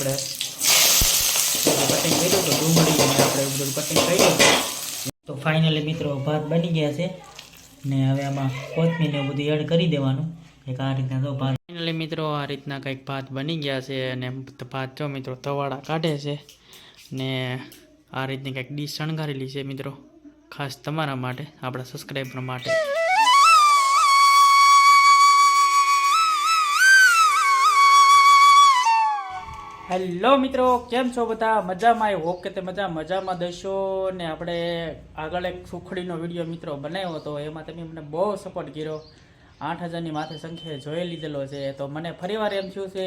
આપણે કટિંગ કર્યું તો ડુંગળી અને આપણે એવું બધું કટિંગ કર્યું તો ફાઇનલી મિત્રો ભાત બની ગયા છે ને હવે આમાં કોથમીર ને બધું એડ કરી દેવાનું એક આ રીતના તો ભાત ફાઇનલી મિત્રો આ રીતના કંઈક ભાત બની ગયા છે અને ભાત જો મિત્રો તવાડા કાઢે છે ને આ રીતની કંઈક ડીશ શણગારેલી છે મિત્રો ખાસ તમારા માટે આપણા સબસ્ક્રાઈબર માટે હેલો મિત્રો કેમ છો બધા મજામાં આવ્યો હોપ કે તે મજામાં દશો ને આપણે આગળ એક સુખડીનો વિડીયો મિત્રો બનાવ્યો હતો એમાં તમે મને બહુ સપોર્ટ કર્યો 8000ની માથે સંખ્યાએ જોઈ લીધેલો છે તો મને ફરીવાર એમ થયું છે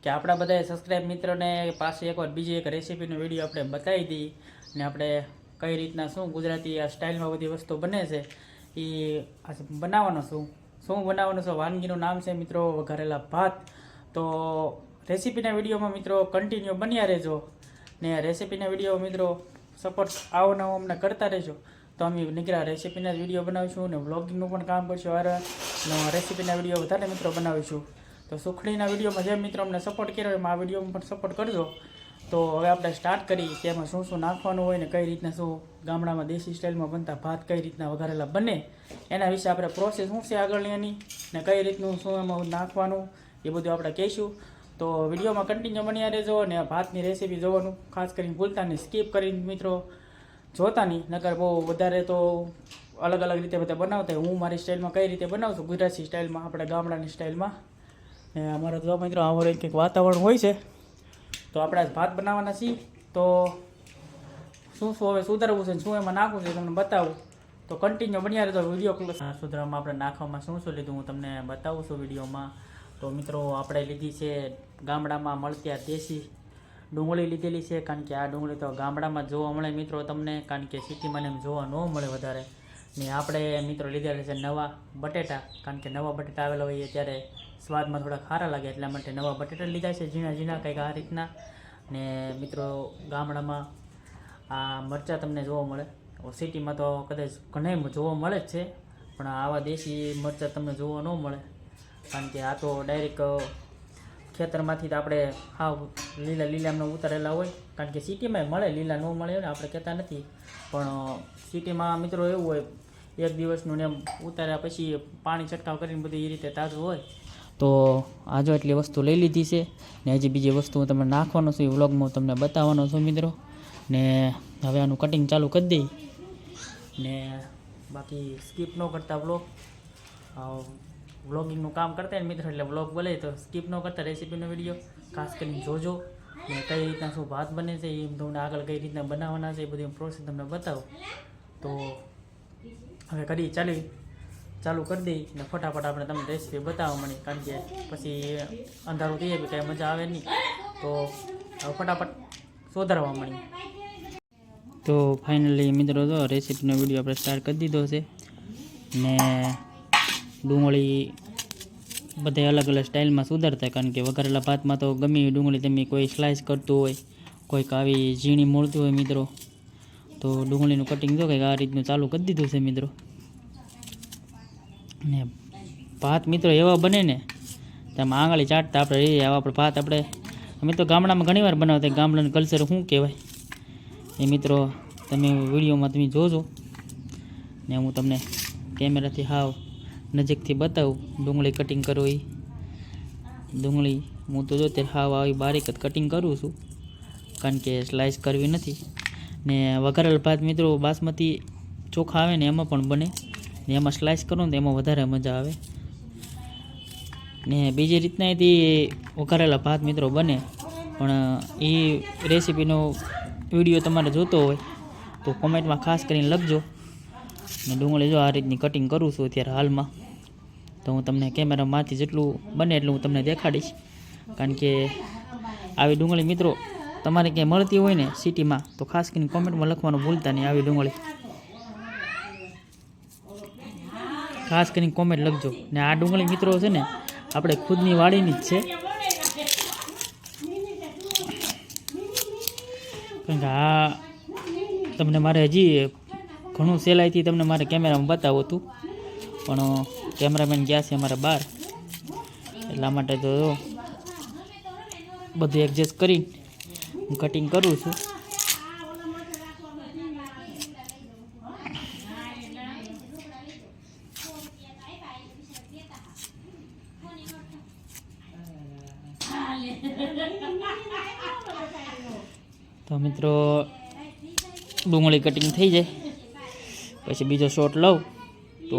કે આપણા બધા સબસ્ક્રાઈબ મિત્રોને પાસે એકવાર બીજી એક રેસીપીનો વિડીયો આપણે બતાવી દઈએ ને આપણે કઈ રીતના શું ગુજરાતી આ સ્ટાઇલમાં બધી વસ્તુ બને છે એ બનાવવાનો શું બનાવવાનું છે વાનગીનું નામ છે મિત્રો વઘારેલા ભાત તો રેસીપીના વિડીયોમાં મિત્રો કન્ટિન્યુ બન્યા રહેજો ને રેસીપીના વિડીયો મિત્રો સપોર્ટ આવો નવો અમને કરતા રહેજો તો અમે નીકળ્યા રેસીપીના વિડીયો બનાવીશું ને વ્લોગિંગનું પણ કામ કરશું અને રેસીપીના વિડીયો વધારે મિત્રો બનાવીશું તો સુખડીના વિડીયોમાં જે મિત્રો અમને સપોર્ટ કર્યો એમાં આ વિડીયોમાં પણ સપોર્ટ કરજો તો હવે આપણે સ્ટાર્ટ કરી કે એમાં શું શું નાખવાનું હોય ને કઈ રીતના શું ગામડામાં દેશી સ્ટાઇલમાં બનતા ભાત કઈ રીતના વઘારેલા બને એના વિશે આપણે પ્રોસેસ શું છે આગળની એની ને કઈ રીતનું શું એમાં નાખવાનું એ બધું આપણે કહીશું તો વિડીયોમાં કન્ટિન્યુ બન્યા રહેજો અને ભાતની રેસીપી જોવાનું ખાસ કરીને ભૂલતા નહીં સ્કીપ કરીને મિત્રો જોતા નહીં નકર બહુ વધારે તો અલગ અલગ રીતે બધા બનાવતા હું મારી સ્ટાઇલમાં કઈ રીતે બનાવું છું ગુજરાતી સ્ટાઇલમાં આપણે ગામડાની સ્ટાઇલમાં ને અમારે તો મિત્રો આવો કંઈક વાતાવરણ હોય છે તો આપણે ભાત બનાવવાના છીએ તો શું હવે સુધારવું છે શું એમાં નાખવું છે તમને બતાવું તો કન્ટિન્યુ બન્યા રહેજો વિડીયો સુધારવામાં આપણે નાખવામાં શું લીધું હું તમને બતાવું છું વિડીયોમાં તો મિત્રો આપણે લીધી છે ગામડામાં મળતી આ દેશી ડુંગળી લીધેલી છે કારણ કે આ ડુંગળી તો ગામડામાં જોવા મળે મિત્રો તમને કારણ કે સિટીમાં એમ જોવા ન મળે વધારે ને આપણે મિત્રો લીધેલા છે નવા બટેટા કારણ કે નવા બટેટા આવેલા હોય ત્યારે સ્વાદમાં થોડા ખારા લાગે એટલા માટે નવા બટેટા લીધા છે ઝીણા કંઈક આ રીતના ને મિત્રો ગામડામાં આ મરચાં તમને જોવા મળે સિટીમાં તો કદાચ ઘણા જોવા મળે જ છે પણ આવા દેશી મરચાં તમને જોવા ન મળે કારણ કે આ તો ડાયરેક્ટ ખેતરમાંથી તો આપણે હાવ લીલામને ઉતારેલા હોય કારણ કે સિટીમાં મળે લીલા ન મળે ને આપણે કહેતા નથી પણ સિટીમાં મિત્રો એવું હોય એક દિવસનું ને એમ ઉતાર્યા પછી પાણી છંટકાવ કરીને બધું એ રીતે તાજું હોય તો આ જો એટલી વસ્તુ લઈ લીધી છે ને હજી બીજી વસ્તુ હું તમને નાખવાનો છું એ વ્લોગમાં તમને બતાવવાનો છું મિત્રો ને હવે આનું કટિંગ ચાલુ કરી દઈ ને બાકી સ્કીપ ન કરતા વ્લોગિંગનું કામ કરતા ને મિત્રો એટલે વ્લોગ બોલે તો સ્કીપ ન કરતા રેસીપીનો વિડીયો ખાસ કરીને જોજો ને કઈ રીતના શું ભાત બને છે એ તમને આગળ કઈ રીતના બનાવવાના છે એ બધી પ્રોસેસ તમને બતાવો તો હવે ચાલુ કરી દઈ ને ફટાફટ આપણે તમને રેસીપી બતાવવા મળી કારણ કે પછી અંધારું થઈ જાય કાંઈ મજા આવે નહીં તો હવે ફટાફટ સુધારવા મળી તો ફાઇનલી મિત્રો તો રેસીપીનો વિડીયો આપણે સ્ટાર્ટ કરી દીધો છે ને ડુંગળી બધા અલગ અલગ સ્ટાઇલમાં સુધારતા કારણ કે વઘારેલા ભાતમાં તો ગમે ડુંગળી તમે કોઈ સ્લાઇસ કરતું હોય કોઈક આવી ઝીણી મળતું હોય મિત્રો તો ડુંગળીનું કટિંગ જો કંઈક આ રીતનું ચાલુ કરી દીધું છે મિત્રો ને ભાત મિત્રો એવા બને ને તેમાં આંગળી ચાટતા આપણે ભાત અમે તો ગામડામાં ઘણીવાર બનાવતા ગામડાનું કલ્ચર શું કહેવાય એ મિત્રો તમે વિડીયોમાં તમે જોજો ને હું તમને કેમેરાથી હાવ નજીકથી બતાવું ડુંગળી કટિંગ કરો એ ડુંગળી હું તો જો ત્યારે હાવ આવી બારીક જ કટિંગ કરું છું કારણ કે સ્લાઇસ કરવી નથી ને વઘારેલ ભાત મિત્રો બાસમતી ચોખા આવે ને એમાં પણ બને ને એમાં સ્લાઇસ કરો ને તો એમાં વધારે મજા આવે ને બીજી રીતના એથી વઘારેલા ભાત મિત્રો બને પણ એ રેસીપીનો વિડીયો તમારે જોતો હોય તો કોમેન્ટમાં ખાસ કરીને લખજો ને ડુંગળી જો આ રીતની કટિંગ કરું છું અત્યારે હાલમાં તો હું તમને કેમેરામાંથી જેટલું બને એટલું હું તમને દેખાડીશ કારણ કે આવી ડુંગળી મિત્રો તમારે ક્યાંય મળતી હોય ને સિટીમાં તો ખાસ કરીને કોમેન્ટમાં લખવાનું ભૂલતા નહીં આવી ડુંગળી ખાસ કરીને કોમેન્ટ લખજો ને આ ડુંગળી મિત્રો છે ને આપણે ખુદની વાડીની જ છે કારણ કે આ તમને મારે હજી ઘણું સહેલાઈથી તમને મારે કેમેરામાં બતાવું હતું પણ કેમેરામેન ગયા છે અમારા બહાર એટલા માટે તો બધું એડજસ્ટ કરી કટિંગ કરું છું. તો મિત્રો ડુંગળી કટિંગ થઈ જાય પછી બીજો શોટ લઉં. તો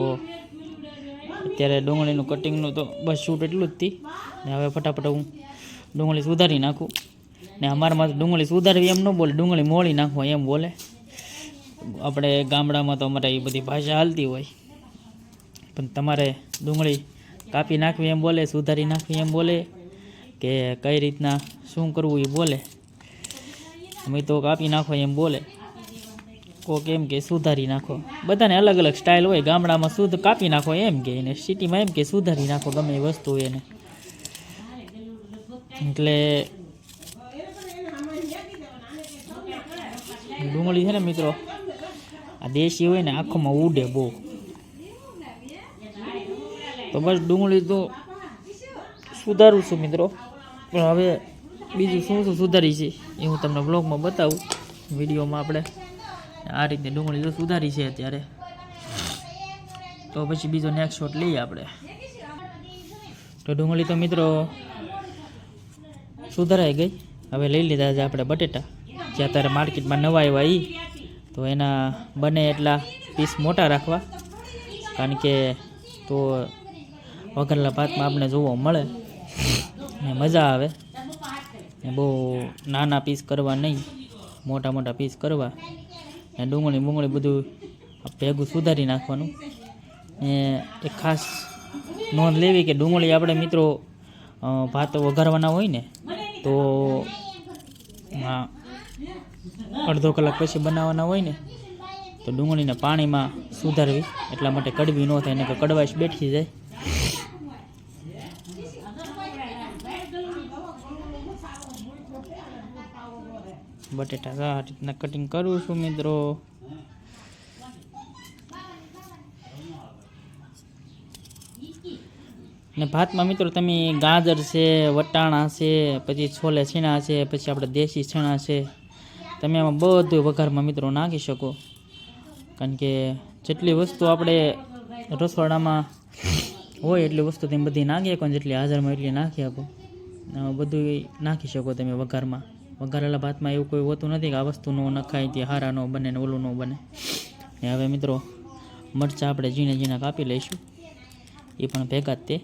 અત્યારે ડુંગળીનું કટિંગનું તો બસ શૂટ એટલું જ હતી ને હવે ફટાફટ હું ડુંગળી સુધારી નાખું. ને અમારામાં ડુંગળી સુધારવી એમ ન બોલે, ડુંગળી મોળી નાખવા એમ બોલે. આપણે ગામડામાં તો અમારે એ બધી ભાષા હાલતી હોય, પણ તમારે ડુંગળી કાપી નાખવી એમ બોલે, સુધારી નાખવી એમ બોલે, કે કઈ રીતના શું કરવું એ બોલે. અમે તો કાપી નાખો એમ બોલે, કોક એમ કે સુધારી નાખો. બધાને અલગ અલગ સ્ટાઇલ હોય. ગામડામાં શુદ્ધ કાપી નાખો એમ કે, ને સિટીમાં એમ કે સુધારી નાખો ગમે એ વસ્તુ હોય એને. એટલે ડુંગળી છે ને મિત્રો, આ દેશી હોય ને આંખોમાં ઉડે બહુ. તો બસ ડુંગળી તો સુધારું છું મિત્રો, પણ હવે બીજું શું શું સુધારી છે એ હું તમને બ્લોગમાં બતાવું. વિડીયોમાં આપણે આ રીતે ડુંગળી તો સુધારી છે અત્યારે. તો પછી બીજો નેક્સ્ટ શોટ લઈએ આપણે. તો ડુંગળી તો મિત્રો સુધારાઈ ગઈ. હવે લઈ લીધા છે આપણે બટેટા, જે અત્યારે માર્કેટમાં નવા આવ્યા એ. તો એના બને એટલા પીસ મોટા રાખવા, કારણ કે તો વઘારેલા ભાતમાં આપણે જોવા મળે ને મજા આવે. ને બહુ નાના પીસ કરવા નહીં, મોટા મોટા પીસ કરવા. ને ડુંગળી બધું ભેગું સુધારી નાખવાનું. ને એક ખાસ નોંધ લેવી કે ડુંગળી આપણે મિત્રો ભાત વઘારવાના હોય ને, તો અડધો કલાક પછી બનાવવાના હોય ને, તો ડુંગળીને પાણીમાં સુધારવી, એટલા માટે કડવી ન થાય, ને કે કડવાશ બેઠી જાય. બટેટા આ રીતના કટિંગ કરું છું મિત્રો. ને ભાતમાં મિત્રો તમે ગાજર છે, વટાણા છે, પછી છોલે છીણા છે, પછી આપણે દેશી છણા છે, તમે આમાં બધું વઘારમાં મિત્રો નાખી શકો. કારણ કે જેટલી વસ્તુ આપણે રસોડામાં હોય એટલી વસ્તુ તમે બધી નાખી શકો, જેટલી હાજરમાં એટલી નાખી શકો. બધું નાખી શકો તમે વઘારમાં. વઘારેલા ભાતમાં એવું કોઈ હોતું નથી કે આ વસ્તુ ન નખાય તે હારા ન બને ને ઓલું ન બને. ને હવે મિત્રો મરચાં આપણે ઝીણા ઝીણા કાપી લઈશું, એ પણ ભેગા જ તે.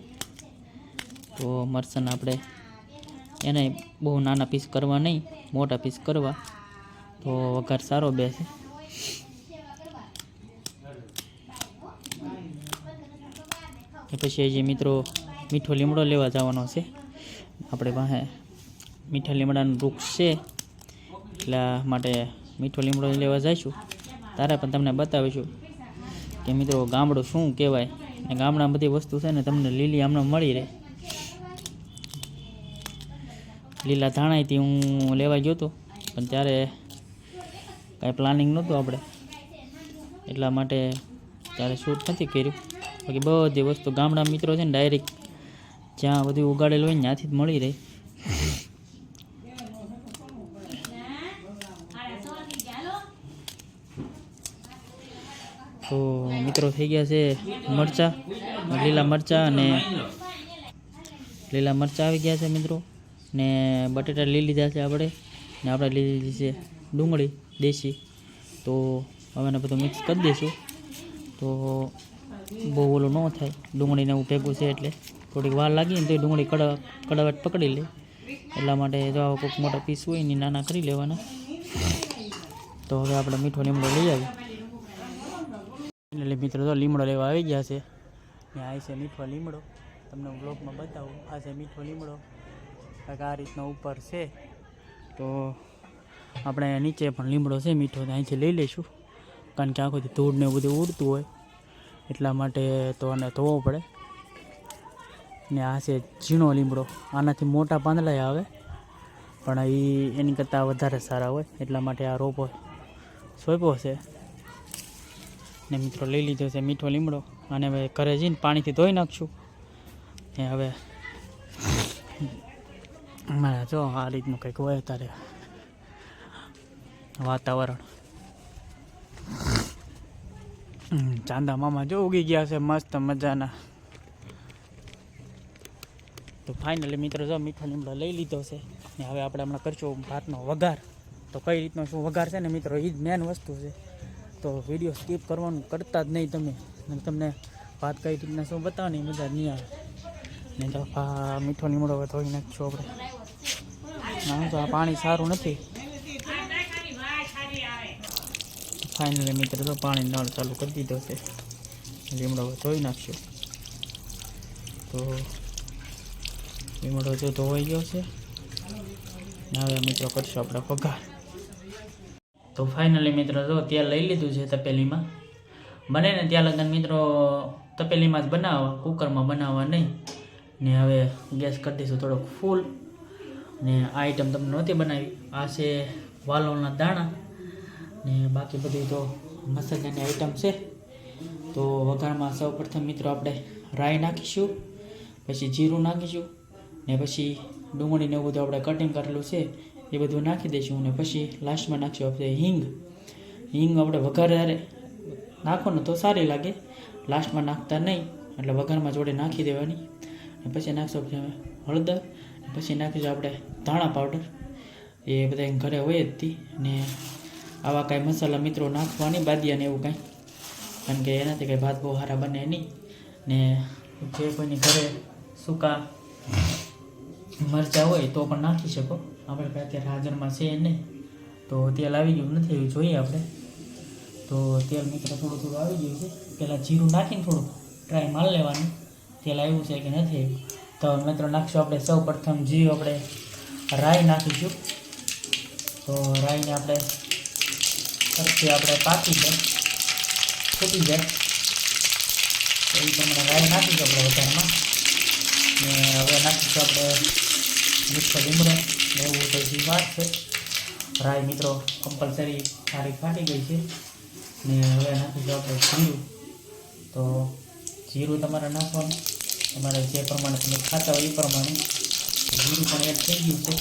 તો મરચાંને આપણે એને બહુ નાના પીસ કરવા નહીં, મોટા પીસ કરવા, તો વઘાર સારો બેસે. પછી જે મિત્રો મીઠો લીમડો લેવા જવાનો છે આપણે પાસે. મીઠા લીમડાનું વૃક્ષ છે, એટલા માટે મીઠો લીમડો લેવા જઈશું. તારે પણ તમને બતાવીશું કે મિત્રો ગામડું શું કહેવાય. ને ગામડામાં બધી વસ્તુ છે ને તમને લીલી હમણાં મળી રહે. લીલા ધાણાથી હું લેવા ગયો હતો, પણ ત્યારે કાંઈ પ્લાનિંગ નહોતું આપણે, એટલા માટે ત્યારે શૂટ નથી કર્યું. બાકી બધી વસ્તુ ગામડા મિત્રો છે ને ડાયરેક્ટ જ્યાં બધું ઉગાડેલું હોય ને ત્યાંથી જ મળી રહે. તો મિત્રો થઈ ગયા છે મરચાં, લીલા મરચાં, અને લીલા મરચાં આવી ગયા છે મિત્રો. ને બટેટા લઈ લીધા છે આપણે, ને આપણે લઈ લીધી છે ડુંગળી દેશી. તો હવે એને બધું મિક્સ કરી દઈશું. તો બહુ ઓલું ન થાય, ડુંગળીને એવું ભેગું છે એટલે થોડીક વાર લાગી ને તો ડુંગળી કડવાટ પકડી લે. એટલા માટે જો આવો કોઈક મોટા પીસ હોય ને નાના કરી લેવાના. તો હવે આપણે મીઠો લીમડો લઈ આવીએ. એટલે મિત્રો તો લીમડો લેવા આવી ગયા છે. ને આ છે મીઠો લીમડો, તમને હું બ્લોગમાં બતાવું. આ છે મીઠો લીમડો, કાંઈક આ રીતનો ઉપર છે. તો આપણે નીચે પણ લીમડો છે મીઠો, અહીંથી લઈ લઈશું, કારણ કે આખું ધૂળ ને બધું ઉડતું હોય એટલા માટે તો આને ધોવો પડે. ને આ છે ઝીણો લીમડો, આનાથી મોટા પાંદડા આવે પણ એની કરતાં વધારે સારા હોય, એટલા માટે આ રોપો સોંપ્યો છે. ને મિત્રો લઈ લીધો છે મીઠો લીમડો. અને હવે ઘરે જઈને પાણીથી ધોઈ નાખશું. ને હવે મારા જો આ રીતનું કંઈક હોય તારે વાતાવરણ. ચાંદા મામા જો ઉગી ગયા છે મસ્ત મજાના. તો ફાઇનલી મિત્રો જો મીઠો લીમડો લઈ લીધો છે ને હવે આપણે હમણાં કરશું ભાતનો વઘાર. તો કઈ રીતનો શું વઘાર છે ને મિત્રો, એ જ મેન વસ્તુ છે. તો વિડીયો સ્કીપ કરવાનું કરતા જ નહીં તમે, તમને ભાત કઈ રીતના શું બતાવવાની મજા નહીં આવે. નહીં તો મીઠો લીમડો હવે ધોઈ નાખશું આપણે. ના તો આ પાણી સારું નથી. ફાઇનલી મિત્રો તો પાણી નળ ચાલુ કરી દીધો છે, લીમડો હવે ધોઈ નાખશું. તો લીમડો જો ધોવાઈ ગયો છે ને હવે મિત્રો કરશું આપણે વઘાર. તો ફાઇનલી મિત્રો જો તેલ લઈ લીધું છે તપેલીમાં. બને ને ત્યાં લગન મિત્રો તપેલીમાં જ બનાવવા, કુકરમાં બનાવવા નહીં. ને હવે ગેસ કરી દઈશું થોડોક ફૂલ. ને આ આઈટમ તમને નહોતી બનાવી. આ છે વાલોળના દાણા ને બાકી બધી તો મસાલાની આઈટમ છે. તો વઘારમાં સૌ પ્રથમ મિત્રો આપણે રાઈ નાખીશું, પછી જીરું નાખીશું, ને પછી ડુંગળીને એવું બધું આપણે કટિંગ કરેલું છે એ બધું નાખી દઈશું. અને પછી લાસ્ટમાં નાખીશું આપણે હિંગ. હિંગ આપણે વઘારે નાખો ને તો સારી લાગે, લાસ્ટમાં નાખતા નહીં, એટલે વઘારમાં જોડે નાખી દેવાની. અને પછી નાખશું આપણે હળદર, પછી નાખીશું આપણે ધાણા પાવડર. એ બધા ઘરે હોય જ હતી. ને આવા કાંઈ મસાલા મિત્રો નાખવાની બાદિયા ને એવું કાંઈ, કારણ કે એનાથી કંઈ ભાત બહુ સારા બને નહીં. ને જે કોઈની ઘરે સૂકા મરચાં હોય તો પણ નાખી શકો. આપણે કાંઈ અત્યારે હાજરમાં છે નહીં. તો તેલ આવી ગયું નથી એવું જોઈએ આપણે. તો તેલ મિત્રો થોડું થોડું આવી ગયું છે. પહેલાં જીરું નાખીને થોડું ટ્રાય મારી લેવાનું તેલ આવ્યું છે કે નથી આવ્યું. તો મિત્રો નાખીશું આપણે સૌ પ્રથમ જીરું, આપણે રાઈ નાખીશું. તો રાઈને આપણે સરખી આપણે પાકી જાય, ફૂટી જાય તો એ પ્રમાણે રાઈ નાખીશું આપણે વઘારમાં. ને હવે નાખીશું આપણે મીઠો લીમડો. એવું તો જે વાત છે, રાઈ મિત્રો કમ્પલસરી સારી ફાટી ગઈ છે. ને હવે નાખીશું આપણે જીરું. તો જીરું તમારે નાખવાનું, તમારે જે પ્રમાણે તમે ખાતા હોય એ પ્રમાણે. જીરું પણ એડ થઈ ગયું છે.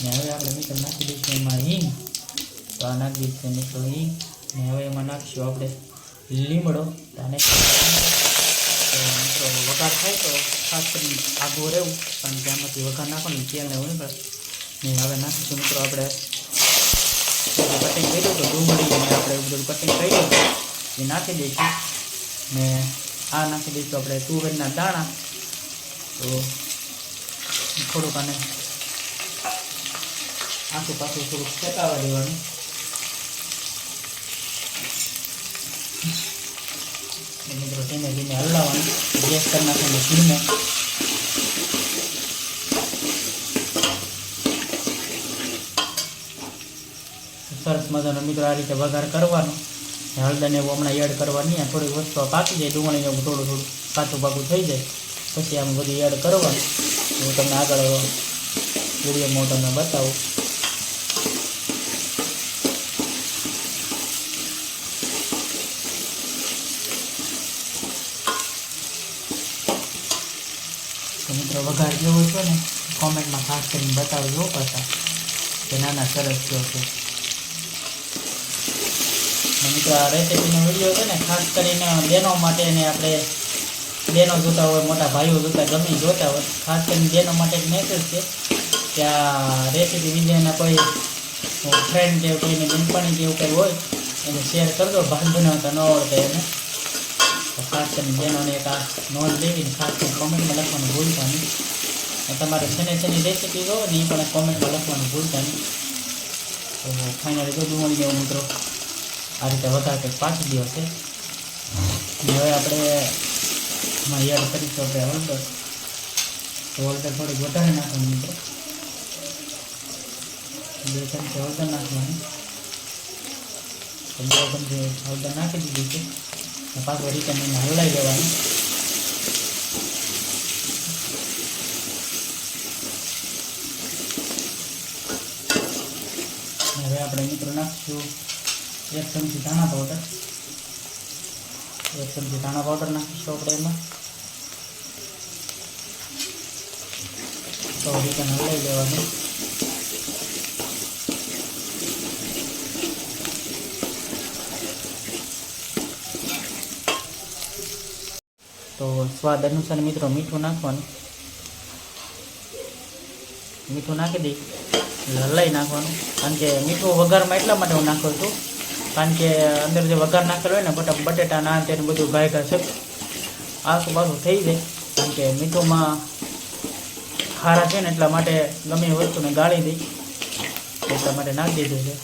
ને હવે આપણે મિત્રો નાખી દઈશું એમાં હિંગ. તો આ નાખી દઈશું મિત્રો હિંગ. ને હવે એમાં નાખીશું આપણે લીમડો. અને તો મિત્રો વઘાર થાય તો ખાસ કરીને આગું રહેવું, કારણ કે આમાંથી વઘાર નાખવાનું તેલને એવું નીકળે. ને હવે નાખીશું મિત્રો આપણે કટિંગ કર્યું તો ડુંગળી અને આપણે એવું બધું કટિંગ કર્યું એ નાખી દઈશું. ને આ નાખી દઈશું આપણે તુવેરના દાણા. તો થોડુંક આને આખું પાછું થોડુંક શેકાવા દેવાનું. મિત્રો ધીમે ધીમે હલાવવાનું, ગેસ કરી નાખવાનું ધીમે. સરસ મજાનો મિત્રો આ રીતે વઘાર કરવાનો. હળદરને એવું હમણાં એડ કરવાની. થોડીક વસ્તુ પાકી જાય, ડુંગળીને એવું થોડું થોડું કાચું પાકું થઈ જાય પછી આમ બધું એડ કરવાનું. હું તમને આગળ વિડીયોમાં તમને બતાવું. તો મિત્રો વઘાર જેવો છે ને કોમેન્ટમાં ખાસ કરીને બતાવજો પાછા કે નાના સરસ થયો છે. મિત્રો આ રેસીપીનો વિડીયો છે ને ખાસ કરીને બહેનો માટે, ને આપણે બહેનો જોતા હોય, મોટા ભાઈઓ જોતા, ગમે જોતા હોય, ખાસ કરીને બહેનો માટે એક મેસેજ છે કે આ રેસીપી વિડીયોના કોઈ ફ્રેન્ડ કે કોઈને બેનપણી કે એવું કંઈ હોય એને શેર કરજો. ભાત બનાવતા ન આવડે એને. તો ખાસ કરીને બહેનોને એક આ નોંધ લેવીને ખાસ કરીને કોમેન્ટમાં લખવાનું ભૂલતા નહીં. તમારે શેની રેસીપી જોવો ને એ પણ કોમેન્ટમાં લખવાનું ભૂલતા નહીં. તો ફાઇનલી જો ડુંગળી જેવું મિત્રો આ રીતે વધારે કંઈક પાછી દો છે. હવે આપણે એમાં એડ કરીશું આપણે હળદર. તો હળદર થોડીક વધારે નાખવાની મિત્રો, 2 ચમચી હળદર નાખવાની. તો 2 ચમચી હળદર નાખી દીધી છે. પાછું રીતે એને હલાવી દેવાની. હવે આપણે મિત્રો નાખીશું 1 ચમચી ધાણા પાવડર. 1 ચમચી ધાણા પાવડર નાખીશું આપણે એમાં. તો રીતે લઈ લેવાનું. તો સ્વાદ અનુસાર મિત્રો મીઠું નાખવાનું. મીઠું નાખી દઈ હલાવી નાખવાનું. કારણ કે મીઠું વઘારમાં એટલા માટે હું નાખું છું, કારણ કે અંદર જે વઘાર નાખેલો હોય ને બટેટા ના તેને બધું ગાયગા છે આખું પાછું થઈ જાય. કારણ કે મીઠુંમાં ખારા છે ને એટલા માટે ગમે એ વસ્તુને ગાળી દઈ એટલા માટે નાખી દીધું છે.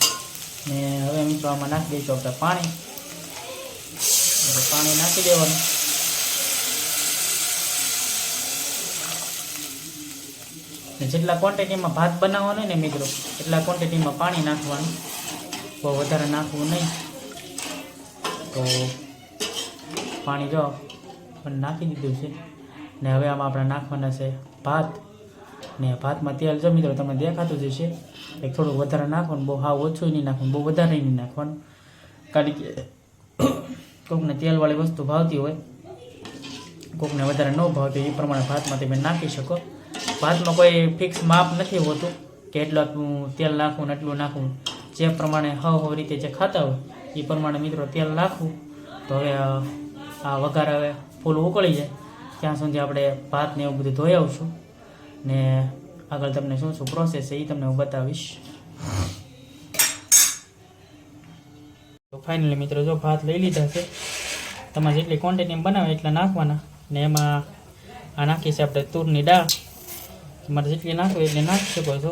ને હવે મિત્રો આમાં નાખી દઈશું આપણે પાણી. પાણી નાખી દેવાનું. જેટલા ક્વોન્ટિટીમાં ભાત બનાવવાનો ને મિત્રો એટલા ક્વોન્ટિટીમાં પાણી નાખવાનું, બહુ વધારે નાખવું નહીં. તો પાણી જો પણ નાખી દીધું છે. ને હવે આમાં આપણે નાખવાના છે ભાત. ને ભાતમાં તેલ જો મિત્રો તમને દેખાતું જ હશે, એક થોડુંક વધારે નાખવાનું, બહુ હાવ ઓછું નહીં નાખવાનું, બહુ વધારે નહીં નાખવાનું. કારણ કે કોકને તેલવાળી વસ્તુ ભાવતી હોય, કોકને વધારે ન ભાવતી હોય, એ પ્રમાણે ભાતમાં તમે નાખી શકો. ભાતમાં કોઈ ફિક્સ માપ નથી હોતું કે એટલું તેલ નાખવું ને એટલું નાખવું. જે પ્રમાણે હવ રીતે જે ખાતા હોય એ પ્રમાણે મિત્રો તેલ નાખવું. તો હવે આ વઘાર હવે ફૂલ ઉકળી જાય ત્યાં સુધી આપણે ભાત ને એવું બધું ધોઈ આવશું. ને આગળ તમને શું શું પ્રોસેસ છે એ તમને હું બતાવીશ. તો ફાઇનલી મિત્રો જો ભાત લઈ લીધા છે. તમારે જેટલી ક્વોન્ટિટીમાં બનાવે એટલા નાખવાના. ને એમાં આ નાખી છે આપણે તુરની દાળ. તમારે જેટલી નાખવી એટલે નાખી શકો છો.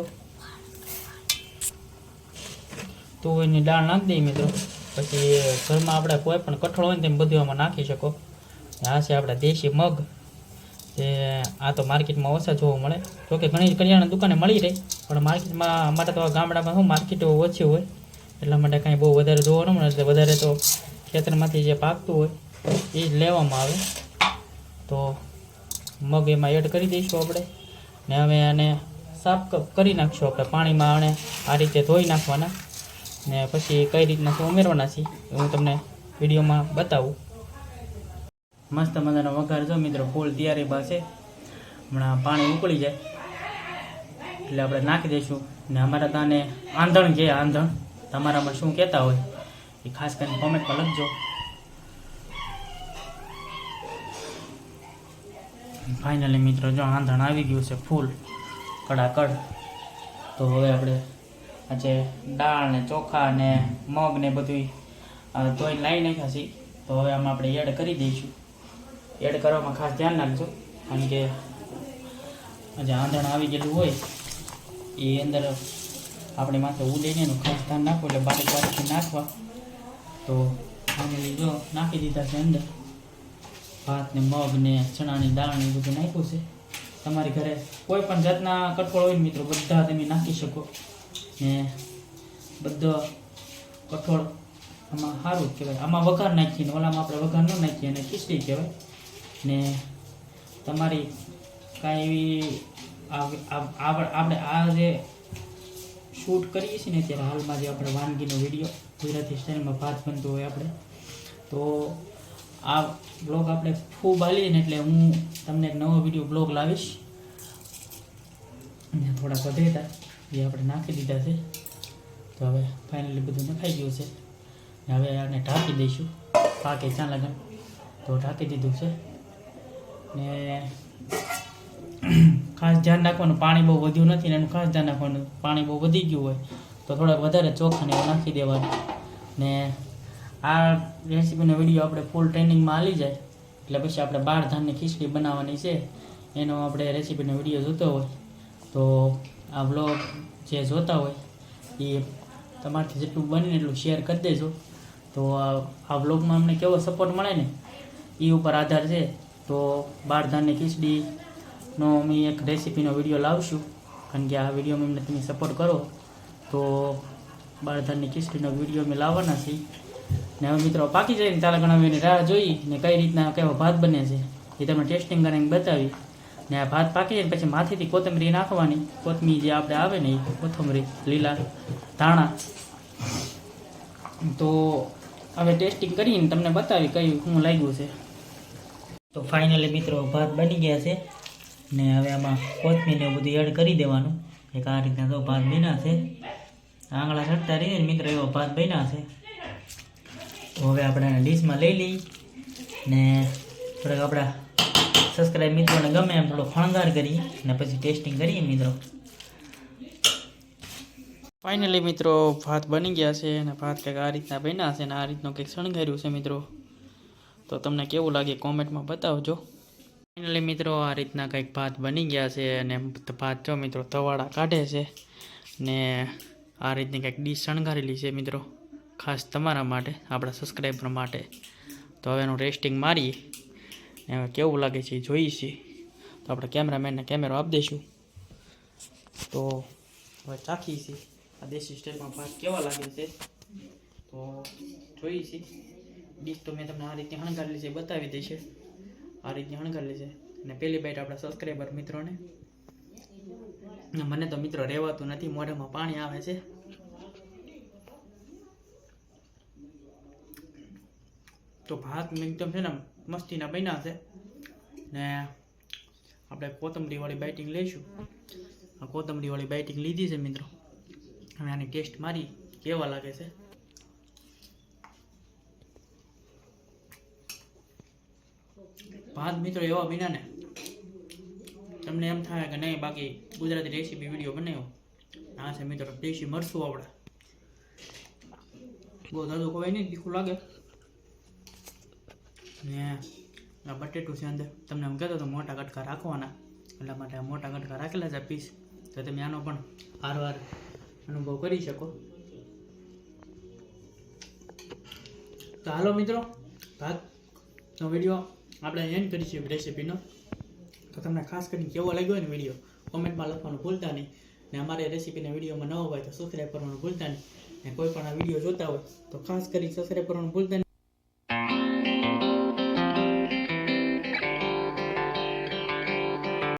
તુવેરની દાળ નાખી દઈએ મિત્રો. પછી ઘરમાં આપણે કોઈ પણ કઠોળ હોય ને તેમ બધું આમાં નાખી શકો. આ છે આપણા દેશી મગ, જે આ તો માર્કેટમાં ઓછા જોવા મળે. જોકે ઘણી કરિયાણા દુકાને મળી રહે, પણ માર્કેટમાં અમારે તો ગામડામાં શું માર્કેટો ઓછી હોય એટલા માટે કાંઈ બહુ વધારે જોવા ન મળે. એટલે વધારે તો ખેતરમાંથી જે પાકતું હોય એ જ લેવામાં આવે. તો મગ એમાં એડ કરી દઈશું આપણે. ને હવે આને સાફ કરી નાખશું આપણે પાણીમાં. આને આ રીતે ધોઈ નાખવાના. ને પછી કઈ રીતના શું ઉમેરવાના છે એ હું તમને વિડીયોમાં બતાવું. મસ્ત મજાનો વઘાર જો મિત્રો ફૂલ તૈયારી પાસે. હમણાં પાણી ઉકળી જાય એટલે આપણે નાખી દઈશું. ને અમારા તાને આંધણ કે આંધણ તમારામાં શું કહેતા હોય એ ખાસ કરીને કોમેન્ટમાં લખજો. ફાઇનલી મિત્રો જો આંધણ આવી ગયું છે ફૂલ કડાકડ. તો હવે આપણે આજે દાળ ને ચોખા ને મગ ને બધું ધોઈને લાવી નાખ્યા છે. તો હવે આમાં આપણે એડ કરી દઈશું. એડ કરવામાં ખાસ ધ્યાન રાખજો, કારણ કે જે આંધણ આવી ગયેલું હોય એ અંદર આપણી માથે ઉડે નહીં એનું ખાસ ધ્યાન રાખવું. એટલે બારીક બારીકથી નાખવા. તો ફાઇનલી જો નાખી દીધા છે અંદર. ભાત ને મગ ને ચણાની દાળ ને બધું નાખ્યું છે. તમારી ઘરે કોઈ પણ જાતના કઠોળ હોય મિત્રો બધા તમે નાખી શકો. ને બધો કઠોળ આમાં સારું જ કહેવાય. આમાં વઘાર નાખીને ઓલામાં આપણે વઘાર ન નાખીએ અને ખીચડી કહેવાય. ને તમારી કાંઈ એવી આપણે આ જે શૂટ કરીએ છીએ ને ત્યારે હાલમાં જે આપણે વાનગીનો વિડીયો ગુજરાતી સ્ટાઇલમાં ભાત બનતો હોય આપણે, તો આ બ્લોગ આપણે ખૂબ આલીએ ને એટલે હું તમને એક નવો વિડીયો બ્લોગ લાવીશ. અને થોડા વધે હતા એ આપણે નાખી દીધા છે. તો હવે ફાઇનલી બધું નખાઈ ગયું છે. હવે આને ઢાંકી દઈશું. પાકે ચાલ લગન તો ઢાંકી દીધું છે. ને ખાસ ધ્યાન રાખવાનું પાણી બહુ વધ્યું નથી ને એનું ખાસ ધ્યાન રાખવાનું. પાણી બહુ વધી ગયું હોય તો થોડાક વધારે ચોખાને નાખી દેવાનું. ને આ રેસીપીનો વિડીયો આપણે ફૂલ ટ્રેનિંગમાં આવી જાય એટલે પછી આપણે 12 ધાનની ખીચડી બનાવવાની છે. એનો આપણે રેસીપીનો વિડીયો જોતો હોય તો આ બ્લોગ જે જોતા હોય એ તમારાથી જેટલું બને એટલું શેર કરી દેજો. તો આ બ્લોગમાં અમને કેવો સપોર્ટ મળે ને એ ઉપર આધાર છે. તો 12 ધાનની ખીચડીનો અમે એક રેસીપીનો વિડીયો લાવશું, કારણ કે આ વિડીયોમાં અમને તમે સપોર્ટ કરો તો 12 ધાનની ખીચડીનો વિડીયો અમે લાવવાના છીએ. ને હવે મિત્રો પાકી જાય ને ચાલા ઘણા એની રાહ જોઈ ને કઈ રીતના કેવો ભાત બને છે એ તમને ટેસ્ટિંગ કરીને બતાવી. ને આ ભાત પાકી જાય પછી માથેથી કોથમરી નાખવાની. કોથમીર જે આપણે આવે ને એ કોથમરી લીલા ધાણા. તો હવે ટેસ્ટિંગ કરીને તમને બતાવી કયું શું લાગ્યું છે. તો ફાઇનલી મિત્રો ભાત બની ગયા છે. ને હવે આમાં કોથમીર ને બધું એડ કરી દેવાનું. એક આ રીતના તો ભાત બન્યા છે. આંગળા સટતા રહીએ ને મિત્રો એવો ભાત બન્યા છે. તો હવે આપણે એને ડીશમાં લઈ લઈ ને થોડાક આપણા સબસ્ક્રાઈબ મિત્રોને ગમે એમ થોડો ફણગાર કરી ને પછી ટેસ્ટિંગ કરીએ મિત્રો. ફાઇનલી મિત્રો ભાત બની ગયા છે અને ભાત કંઈક આ રીતના બન્યા છે અને આ રીતનું કંઈક શણગાર્યું છે મિત્રો. તો તમને કેવું લાગે કોમેન્ટમાં બતાવજો. ફાઇનલી મિત્રો આ રીતના કંઈક ભાત બની ગયા છે અને ભાત જો મિત્રો તવાડા કાઢે છે ને આ રીતની કંઈક ડીશ શણગારેલી છે મિત્રો, ખાસ તમારા માટે, આપણા સબસ્ક્રાઈબર માટે. તો હવે એનું ટેસ્ટિંગ મારીએ ને હવે કેવું લાગે છે એ જોઈએ છીએ. તો આપણે કેમેરામેનને કેમેરો આપી દઈશું. તો હવે ચાખીએ છીએ આ દેશી સ્ટાઇલમાં ભાત કેવા લાગે છે. તો જોઈએ છીએ. ડીશ તો મેં તમને આ રીતની શણગારેલી છે બતાવી દઈશે. આ રીતની શણગારેલી છે અને પહેલી બાઈટ આપણા સબસ્ક્રાઈબર મિત્રોને. મને તો મિત્રો રહેવાતું નથી, મોઢામાં પાણી આવે છે. તો ભાત એકદમ છે ને મસ્તીના બન્યા છે ને આપણે કોથમરીવાળી બાઇટિંગ લઈશું. આ કોથમરીવાળી બાઇટિંગ લીધી છે મિત્રો. હવે આની ટેસ્ટ મારી કેવા લાગે છે. ભાત મિત્રો એવા બન્યા ને તમને એમ થાય કે નહીં બાકી ગુજરાતી રેસીપી વિડીયો બનાવ્યો. આ છે મિત્રો દેશી મરચું આવડા. બહુ દાદુ ખવાય નહીં, તીખું લાગે. ને આ બટેટું છે અંદર. તમને એમ કહેતો તો મોટા કટકા રાખવાના, એટલા માટે આ મોટા કટકા રાખેલા છે પીસ. તો તમે આનો પણ વારવાર અનુભવ કરી શકો. તો હાલો મિત્રો, ભાતનો વિડીયો આપણે એન્ડ કરીશું રેસીપીનો. તો તમને ખાસ કરીને કેવો લાગ્યો ને વિડીયો કોમેન્ટમાં લખવાનું ભૂલતા નહીં. ને અમારે રેસીપીના વિડીયોમાં નવો હોય તો સબસ્ક્રાઈબ કરવાનું ભૂલતા નહીં. ને કોઈ પણ આ વિડીયો જોતા હોય તો ખાસ કરી સબસ્ક્રાઈબ કરવાનું ભૂલતા નહીં.